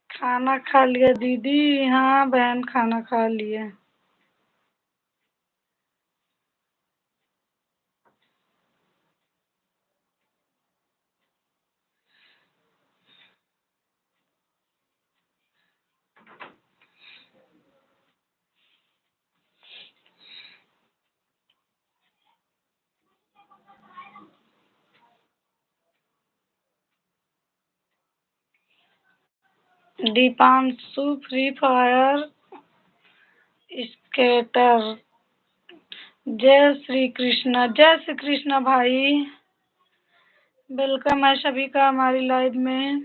खाना खा लिया दीदी। हाँ बहन, खाना खा लिया। Deepanshu free fire skater. जय श्री कृष्णा, जय श्री कृष्णा भाई। वेलकम है सभी का हमारी लाइव में।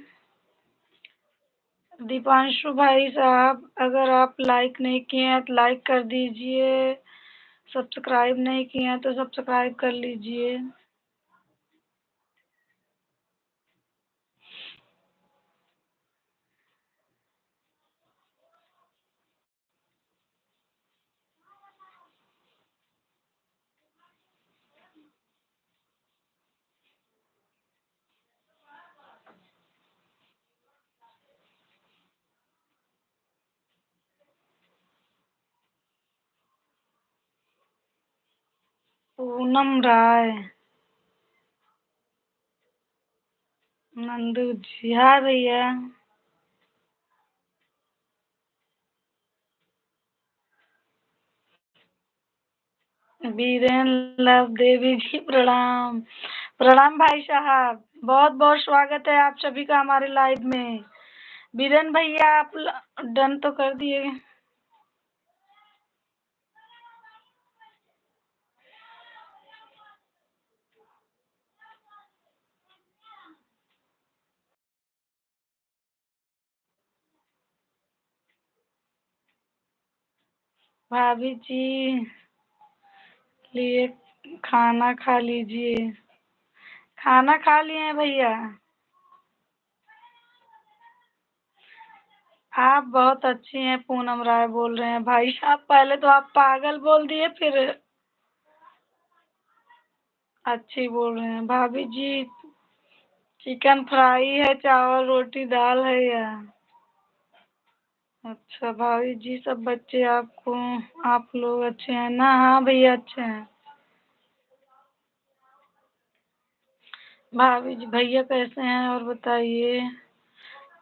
दीपांशु भाई साहब, अगर आप लाइक नहीं किए हैं तो लाइक कर दीजिए। सब्सक्राइब नहीं किए हैं तो सब्सक्राइब कर लीजिए। पूनम राय, नंदू जी, हाँ भैया। बीरेन लव देवी जी, प्रणाम। प्रणाम भाई साहब, बहुत बहुत स्वागत है आप सभी का हमारे लाइव में। बीरेन भैया आप डन तो कर दिए। भाभी जी लिए खाना खा लीजिए। खाना खा लिए हैं भैया। आप बहुत अच्छी हैं, पूनम राय बोल रहे हैं भाई साहब। पहले तो आप पागल बोल दिए, फिर अच्छी बोल रहे हैं। भाभी जी चिकन फ्राई है, चावल रोटी दाल है या? अच्छा भाभी जी, सब बच्चे आपको, आप लोग अच्छे हैं ना? हाँ भैया अच्छे हैं। भाभी जी भैया कैसे हैं और बताइए?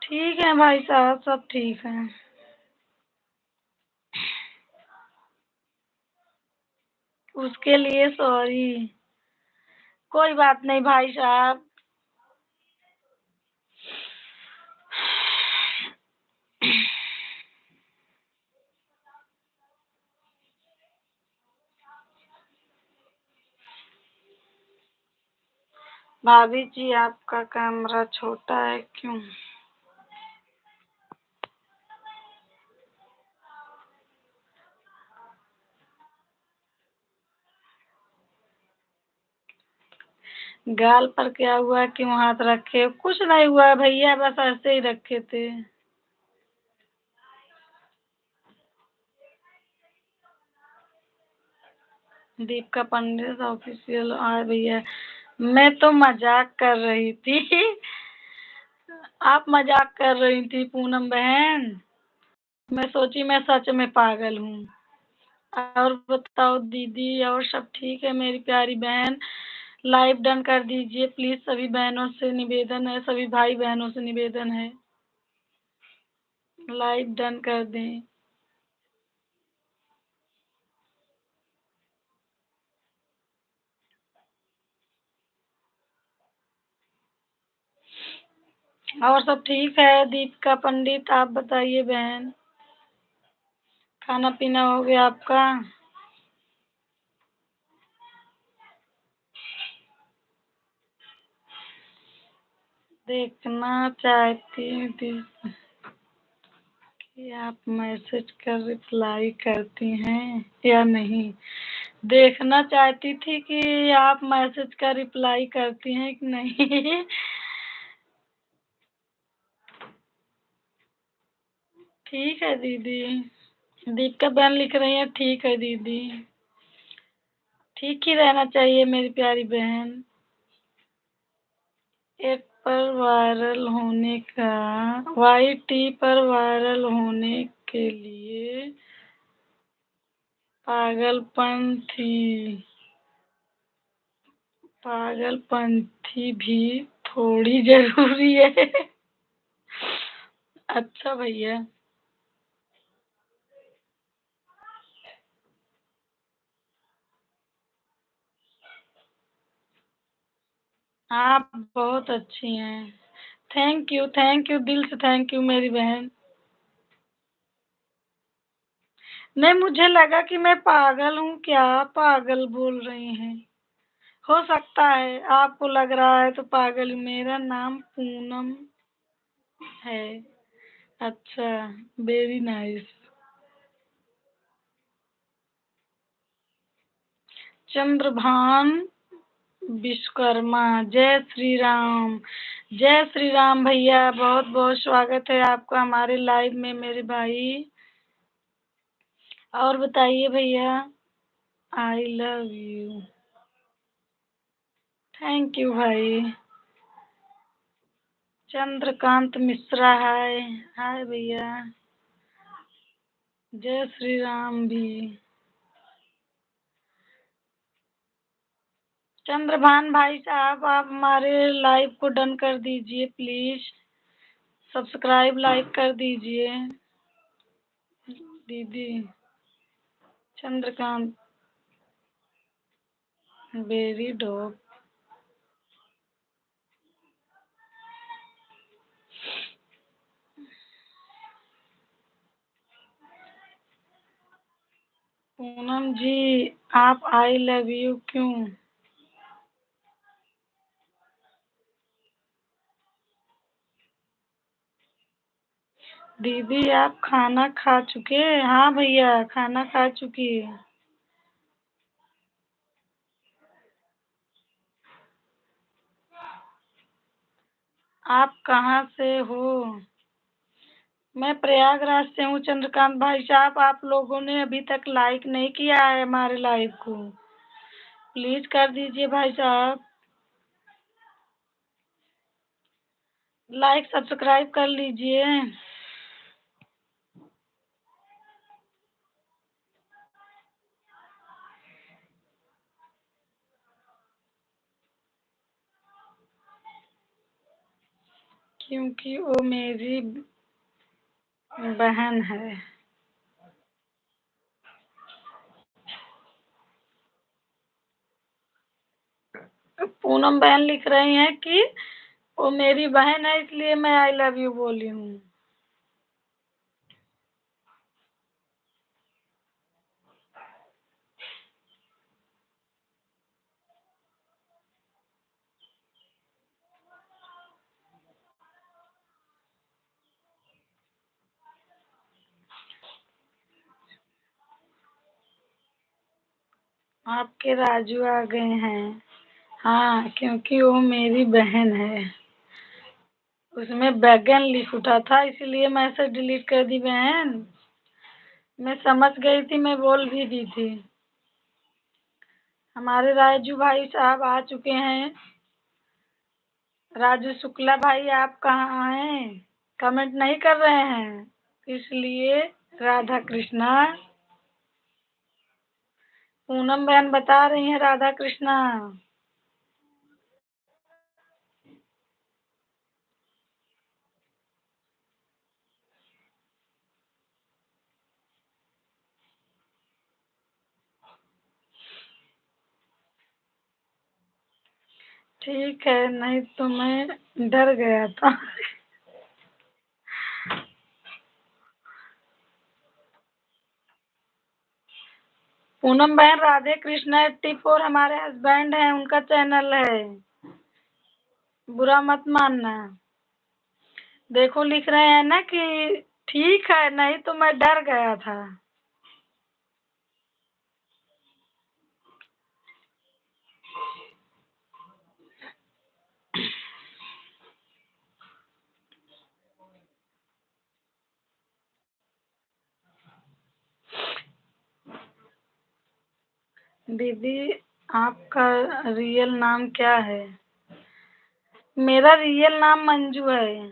ठीक है भाई साहब, सब ठीक है। उसके लिए सॉरी। कोई बात नहीं भाई साहब। भाभी जी आपका कैमरा छोटा है क्यों? गाल पर क्या हुआ, क्यों हाथ रखे? कुछ नहीं हुआ भैया, बस ऐसे ही रखे थे। दीपिका पंडित ऑफिशियल आए भैया। मैं तो मजाक कर रही थी। आप मजाक कर रही थी पूनम बहन। मैं सोची मैं सच में पागल हूँ। और बताओ दीदी, और सब ठीक है मेरी प्यारी बहन? लाइव डन कर दीजिए प्लीज। सभी बहनों से निवेदन है, सभी भाई बहनों से निवेदन है, लाइव डन कर दें। और सब ठीक है दीपिका पंडित, आप बताइए बहन, खाना पीना हो गया आपका? देखना चाहती थी कि आप मैसेज कर रिप्लाई करती हैं या नहीं। देखना चाहती थी कि आप मैसेज का रिप्लाई करती हैं कि नहीं। ठीक है दीदी। दीपिका बहन लिख रही है ठीक है दीदी। ठीक ही रहना चाहिए मेरी प्यारी बहन। एक पर वायरल होने का, YT पर वायरल होने के लिए पागलपंथी पागलपंथी भी थोड़ी जरूरी है। अच्छा भैया। आप बहुत अच्छी हैं। थैंक यू दिल से थैंक यू मेरी बहन। नहीं, मुझे लगा कि मैं पागल हूँ क्या, पागल बोल रही हैं। हो सकता है आपको लग रहा है तो पागल हूँ। मेरा नाम पूनम है। अच्छा, वेरी नाइस। चंद्रभान विश्वकर्मा, जय श्री राम। जय श्री राम भैया, बहुत बहुत स्वागत है आपका हमारे लाइव में मेरे भाई। और बताइए भैया। I love you. Thank you भाई। चंद्रकांत मिश्रा, हाय हाय भैया। जय श्री राम भी। चंद्रभान भाई साहब, आप हमारे लाइव को डन कर दीजिए प्लीज। सब्सक्राइब लाइक कर दीजिए दीदी। चंद्रकांत बेरी डॉग। पूनम जी, आप आई लव यू क्यों? दीदी आप खाना खा चुके हैं? हाँ भैया, खाना खा चुकी है। आप कहाँ से हो? मैं प्रयागराज से हूँ चंद्रकांत भाई साहब। आप लोगों ने अभी तक लाइक नहीं किया है हमारे लाइव को, प्लीज कर दीजिए भाई साहब। लाइक सब्सक्राइब कर लीजिए। क्योंकि वो मेरी बहन है। पूनम बहन लिख रही हैं कि वो मेरी बहन है इसलिए मैं आई लव यू बोली हूँ। आपके राजू आ गए हैं। हाँ, क्योंकि वो मेरी बहन है। उसमें बैगन लिख उठा था इसीलिए मैसेज डिलीट कर दी बहन। मैं समझ गई थी, मैं बोल भी दी थी। हमारे राजू भाई साहब आ चुके हैं। राजू शुक्ला भाई, आप कहाँ हैं? कमेंट नहीं कर रहे हैं इसलिए। राधा कृष्णा। पूनम बहन बता रही हैं राधा कृष्णा। ठीक है, नहीं तो मैं डर गया था। पूनम बहन, राधे कृष्णा 84 हमारे हस्बैंड हैं, उनका चैनल है, बुरा मत मानना। देखो लिख रहे हैं ना कि ठीक है, नहीं तो मैं डर गया था। दीदी, आपका रियल नाम क्या है? मेरा रियल नाम मंजू है।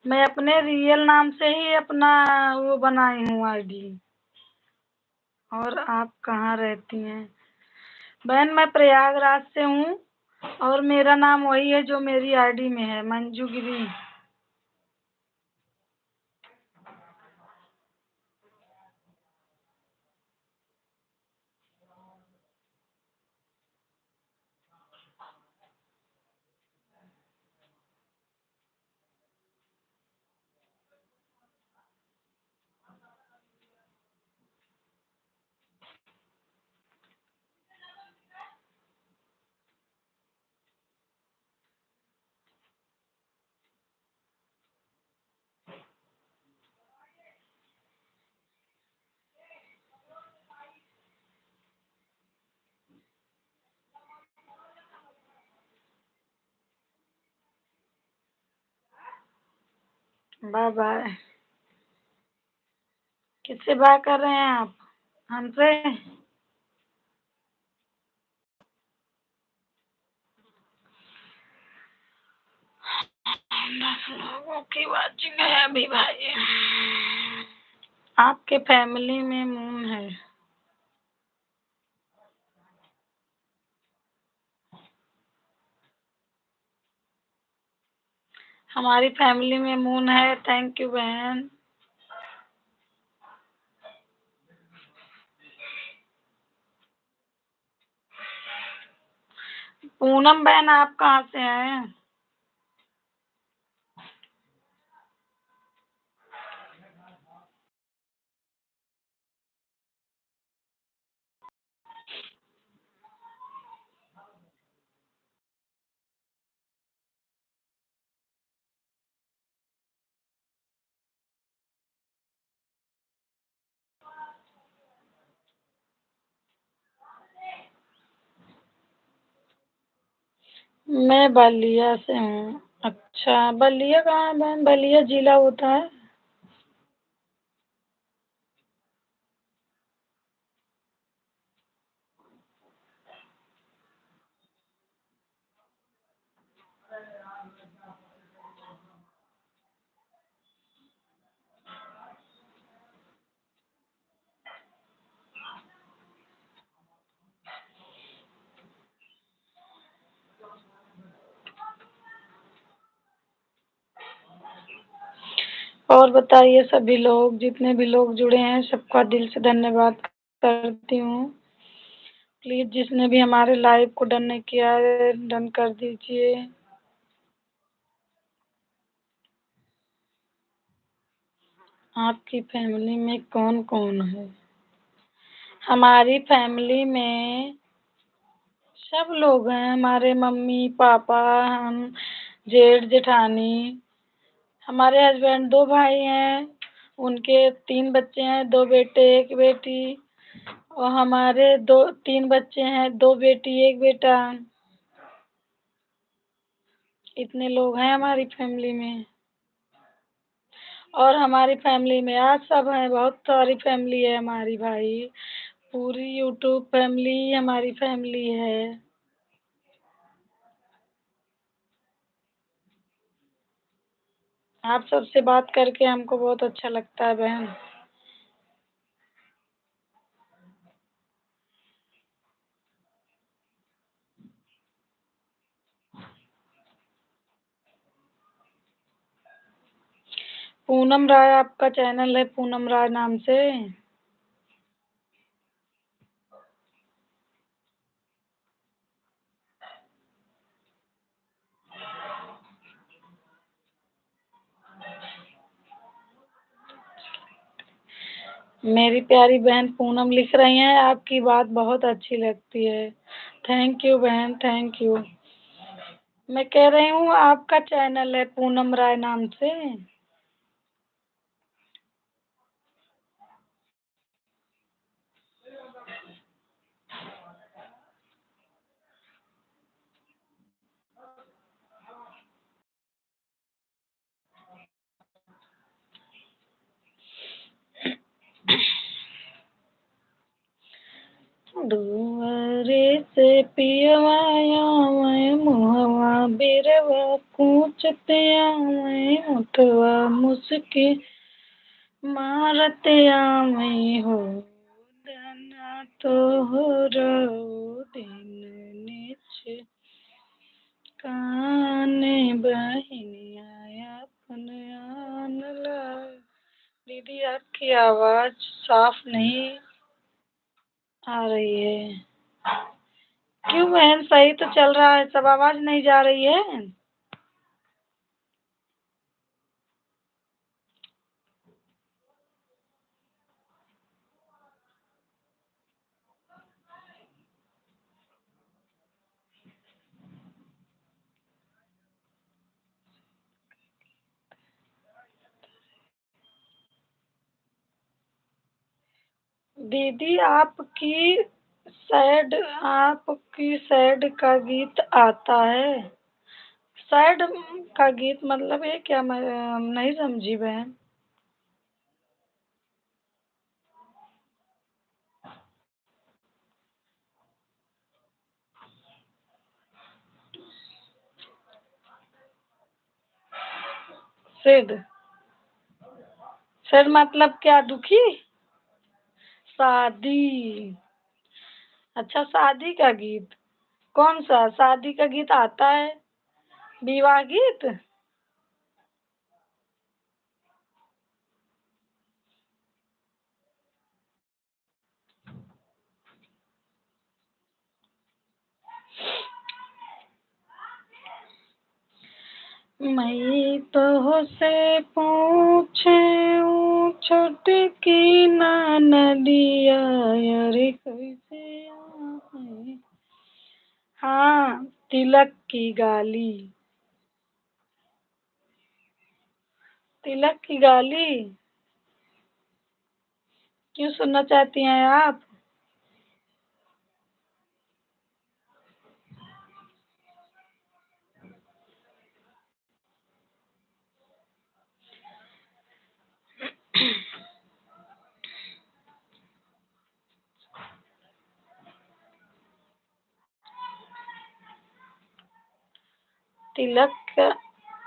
मैं अपने रियल नाम से ही अपना वो बनाई हूँ आईडी। और आप कहाँ रहती हैं? बहन, मैं प्रयागराज से हूँ और मेरा नाम वही है जो मेरी आईडी में है, मंजू गिरी। Bye bye. किससे बात कर रहे हैं आप? हमसे? 10 लोगों की वाचिंग है अभी भाई। आपके फैमिली में मून है? हमारी फैमिली में मून है। थैंक यू बहन। पूनम बहन, आप कहाँ से हैं? मैं बलिया से हूँ। अच्छा, बलिया कहाँ है बहन? बलिया जिला होता है? और बताइए, सभी लोग जितने भी लोग जुड़े हैं सबका दिल से धन्यवाद करती हूँ। प्लीज जिसने भी हमारे लाइव को डन नहीं किया है, डन कर दीजिए। आपकी फैमिली में कौन कौन है? हमारी फैमिली में सब लोग हैं। हमारे मम्मी पापा, हम, जेठ जेठानी। हमारे हस्बैंड 2 भाई हैं, उनके 3 बच्चे हैं, 2 बेटे 1 बेटी। और हमारे 3 बच्चे हैं, 2 बेटी 1 बेटा। इतने लोग हैं हमारी फैमिली में। और हमारी फैमिली में आज सब हैं, बहुत सारी फैमिली है हमारी भाई। पूरी यूट्यूब फैमिली हमारी फैमिली है। आप सबसे बात करके हमको बहुत अच्छा लगता है बहन। पूनम राय आपका चैनल है, पूनम राय नाम से? मेरी प्यारी बहन पूनम लिख रही हैं, आपकी बात बहुत अच्छी लगती है। थैंक यू बहन, थैंक यू। मैं कह रही हूँ आपका चैनल है पूनम राय नाम से। दुआरे से पियवाया मैं मुहवा बिरवा पूछते मैं उठवा मुस्की मारते मैं हो दना तो हो रो दिन निच काने बहनिया अपन आन ला। दीदी आपकी आवाज साफ नहीं आ रही है। क्यों बहन, सही तो चल रहा है सब, आवाज नहीं जा रही है। दीदी आपकी सैड का गीत आता है। सैड का गीत मतलब ये क्या, मैं नहीं समझी बहन। सैड, सैड मतलब क्या, दुखी? शादी। अच्छा, शादी का गीत। कौन सा शादी का गीत आता है? विवाह गीत। मैं तो से पूछूं छुटकी ना नदिया, अरे कैसे आए। हाँ, तिलक की गाली। तिलक की गाली क्यों सुनना चाहती हैं आप? तिलक,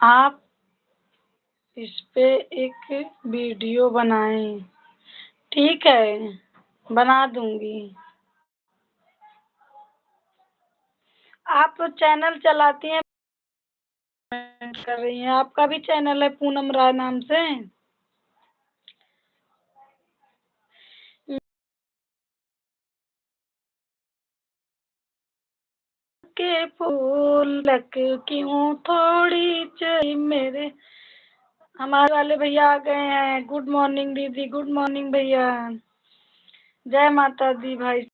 आप इस पे एक वीडियो बनाएं। ठीक है, बना दूंगी। आप चैनल चलाती हैं, कर रही हैं, आपका भी चैनल है पूनम राय नाम से। के फूल लक क्यों थोड़ी चाहिए मेरे। हमारे वाले भैया आ गए हैं। गुड मॉर्निंग दीदी, गुड मॉर्निंग भैया। जय माता दी भाई।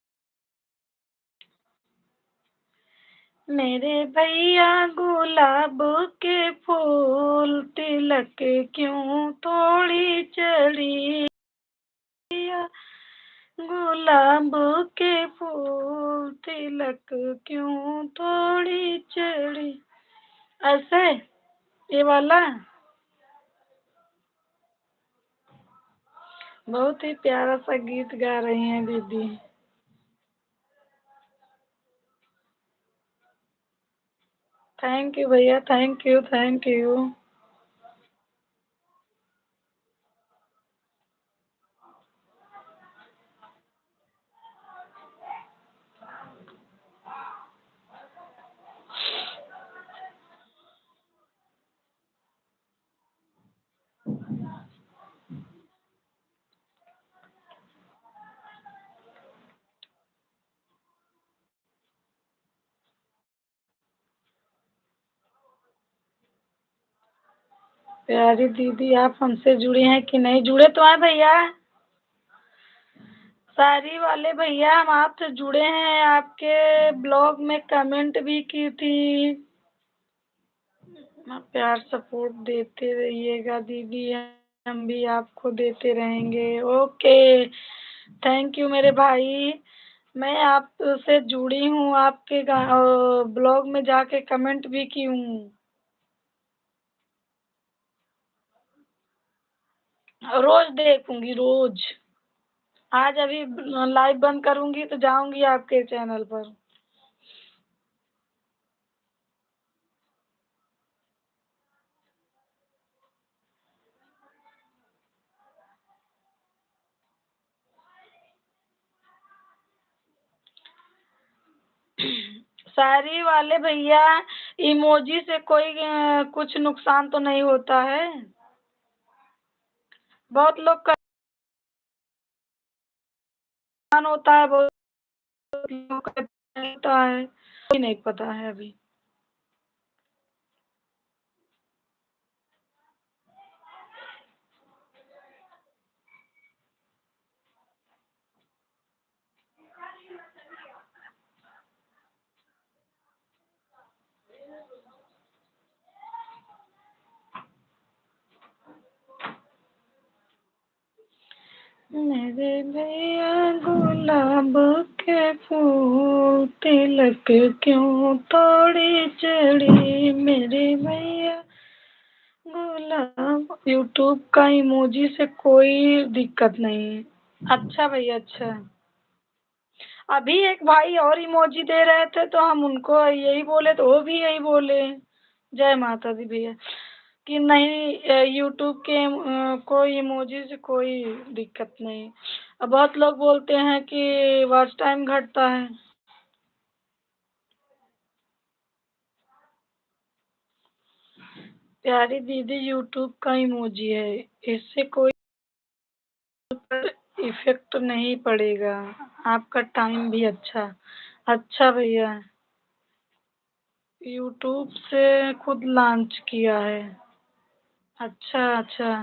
मेरे भैया गुलाब के फूल तिलक क्यों थोड़ी चढ़ी, गुलाब के फूल तिलक क्यों थोड़ी चढ़ी। ऐसे, ये वाला बहुत ही प्यारा सा गीत गा रही हैं दीदी। थैंक यू भैया, थैंक यू, थैंक यू। प्यारी दीदी, आप हमसे जुड़ी हैं कि नहीं? जुड़े तो हैं भैया। सारी वाले भैया हम आपसे जुड़े हैं, आपके ब्लॉग में कमेंट भी की थी। आप प्यार सपोर्ट देते रहिएगा दीदी, हम भी आपको देते रहेंगे। ओके, थैंक यू मेरे भाई। मैं आपसे जुड़ी हूँ, आपके ब्लॉग में जाके कमेंट भी की हूँ। रोज देखूंगी रोज। आज अभी लाइव बंद करूंगी तो जाऊंगी आपके चैनल पर। सारी वाले भैया, इमोजी से कोई कुछ नुकसान तो नहीं होता है? बहुत लोग का नुकसान होता है, बहुत लोग का होता है, कोई नहीं पता है अभी। मेरे भैया गुलाब के फूल तिलक क्यों तोड़ी चढ़ी, मेरे भैया गुलाब। यूट्यूब का इमोजी से कोई दिक्कत नहीं है। अच्छा भैया, अच्छा। अभी एक भाई और इमोजी दे रहे थे तो हम उनको यही बोले तो वो भी यही बोले, जय माता दी भैया, कि नहीं यूट्यूब के कोई इमोजी से कोई दिक्कत नहीं। अब बहुत लोग बोलते हैं कि वॉच टाइम घटता है। प्यारी दीदी, यूट्यूब का इमोजी है, इससे कोई इफेक्ट नहीं पड़ेगा। आपका टाइम भी अच्छा। अच्छा भैया, यूट्यूब से खुद लॉन्च किया है। अच्छा अच्छा।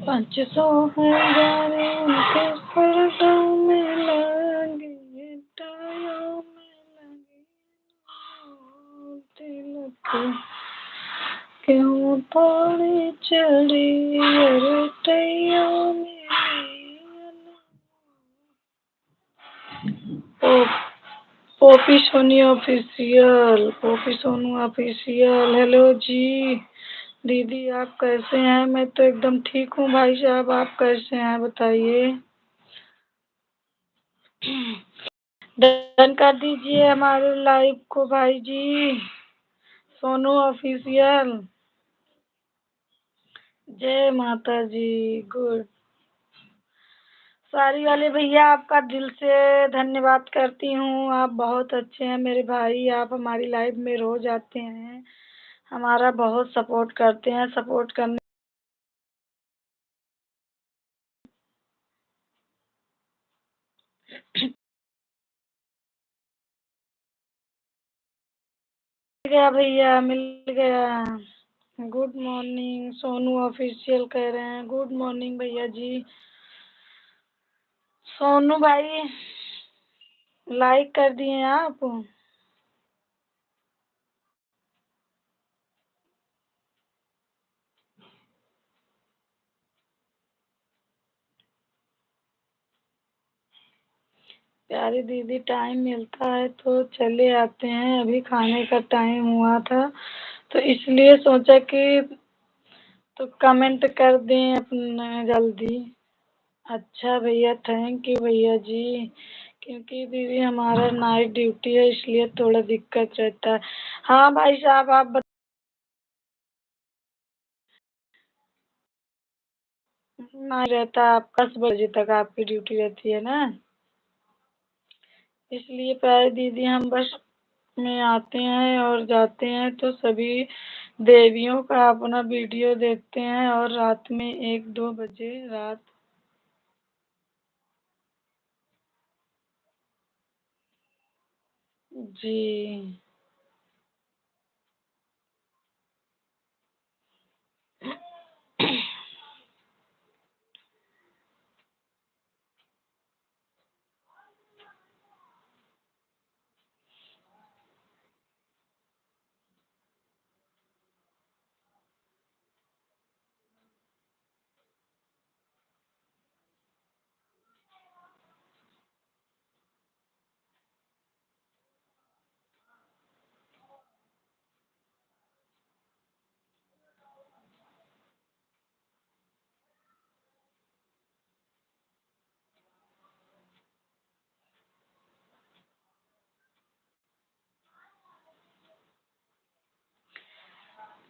500,000 उनके सरदों में लगे, टायों में लगे, तिलक क्यों थोड़ी चढ़ी, अरे टैयों में। Poppy Soni official, Poppy Sonu official. Hello ji दीदी, आप कैसे हैं? मैं तो एकदम ठीक हूँ भाई साहब, आप कैसे हैं बताइए? डन कर दीजिए हमारे लाइव को भाई जी। सोनू ऑफिशियल। जय माता जी। गुड। सारी वाले भैया, आपका दिल से धन्यवाद करती हूँ, आप बहुत अच्छे हैं मेरे भाई। आप हमारी लाइव में रोज आते हैं, हमारा बहुत सपोर्ट करते हैं। सपोर्ट करने गया भैया, मिल गया। गुड मॉर्निंग, सोनू ऑफिशियल कह रहे हैं। गुड मॉर्निंग भैया जी। सोनू भाई, लाइक कर दिए आप? प्यारी दीदी, टाइम मिलता है तो चले आते हैं, अभी खाने का टाइम हुआ था तो इसलिए सोचा कि तो कमेंट कर दें अपना जल्दी। अच्छा भैया, थैंक यू भैया जी। क्योंकि दीदी हमारा नाइट ड्यूटी है इसलिए थोड़ा दिक्कत रहता है। हाँ भाई साहब, आप नहीं रहता, आप 10 बजे तक आपकी ड्यूटी रहती है ना, इसलिए प्यारी दीदी हम बस में आते हैं और जाते हैं तो सभी देवियों का अपना वीडियो देखते हैं और रात में 1-2 बजे रात जी।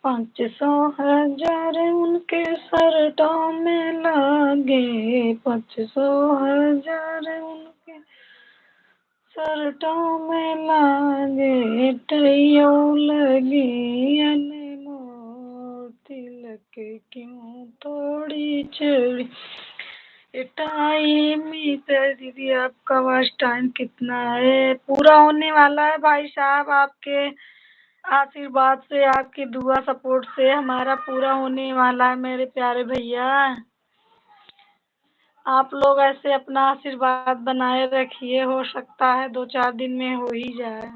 500 हजार उनके सरटों में लागे, 500 हजार उनके सरटों में लागे, टैयो लगी अनमोल तिलक क्यों तोड़ी चढ़ी। टाइम दीदी आपका वाच टाइम कितना है? पूरा होने वाला है भाई साहब, आपके आशीर्वाद से, आपकी दुआ सपोर्ट से हमारा पूरा होने वाला है मेरे प्यारे भैया। आप लोग ऐसे अपना आशीर्वाद बनाए रखिए, हो सकता है 2-4 दिन में हो ही जाए।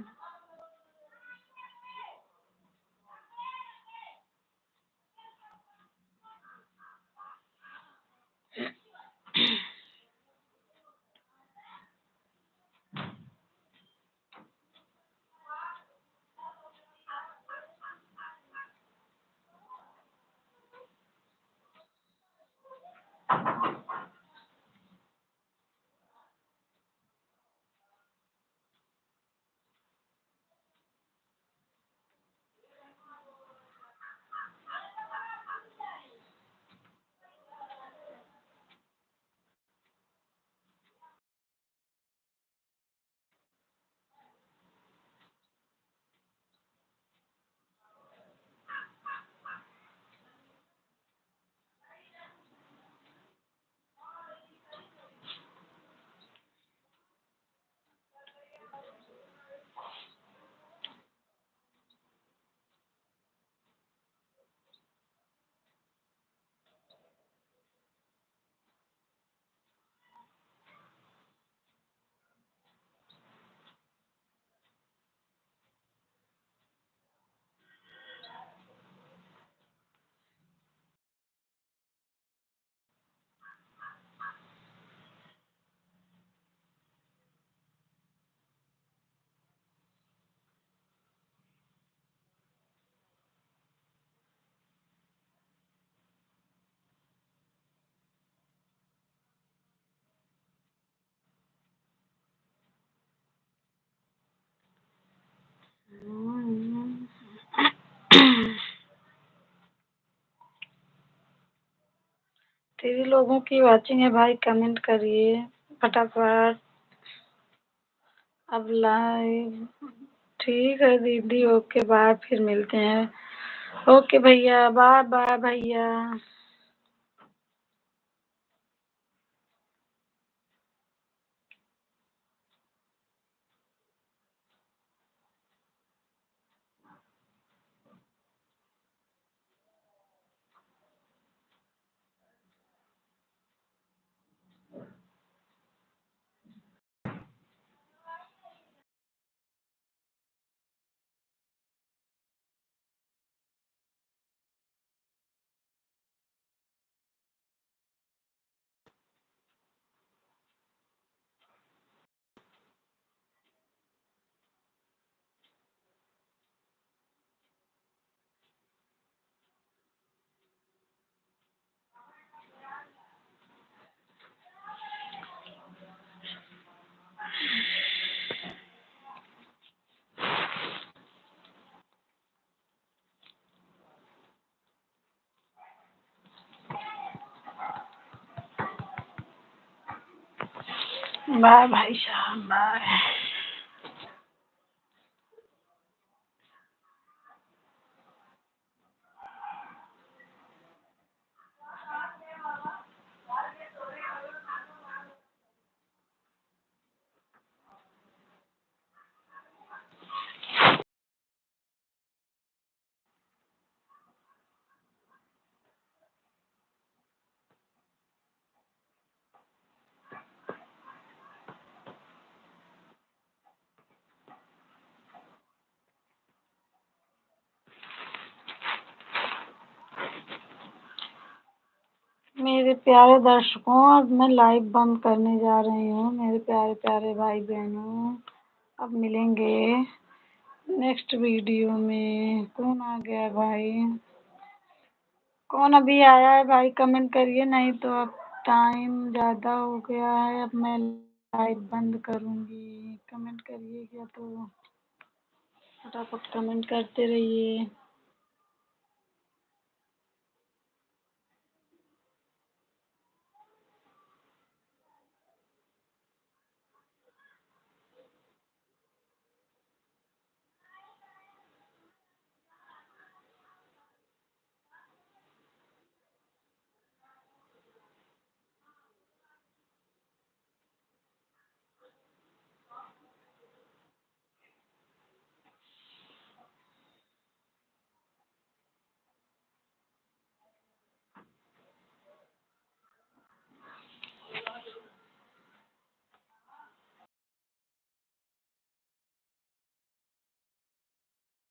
दीदी लोगों की वाचिंग है भाई, कमेंट करिए फटाफट। अब लाइव ठीक है दीदी, ओके बाय, फिर मिलते हैं। ओके भैया, बाय बाय भैया। बाय भाई साहब, बाय। मेरे प्यारे दर्शकों, अब मैं लाइव बंद करने जा रही हूँ। मेरे प्यारे प्यारे भाई बहनों, अब मिलेंगे नेक्स्ट वीडियो में। कौन आ गया भाई? कौन अभी आया है भाई? कमेंट करिए, नहीं तो अब टाइम ज़्यादा हो गया है। अब मैं लाइव बंद करूँगी। कमेंट करिए क्या तो फटाफट कमेंट करते रहिए।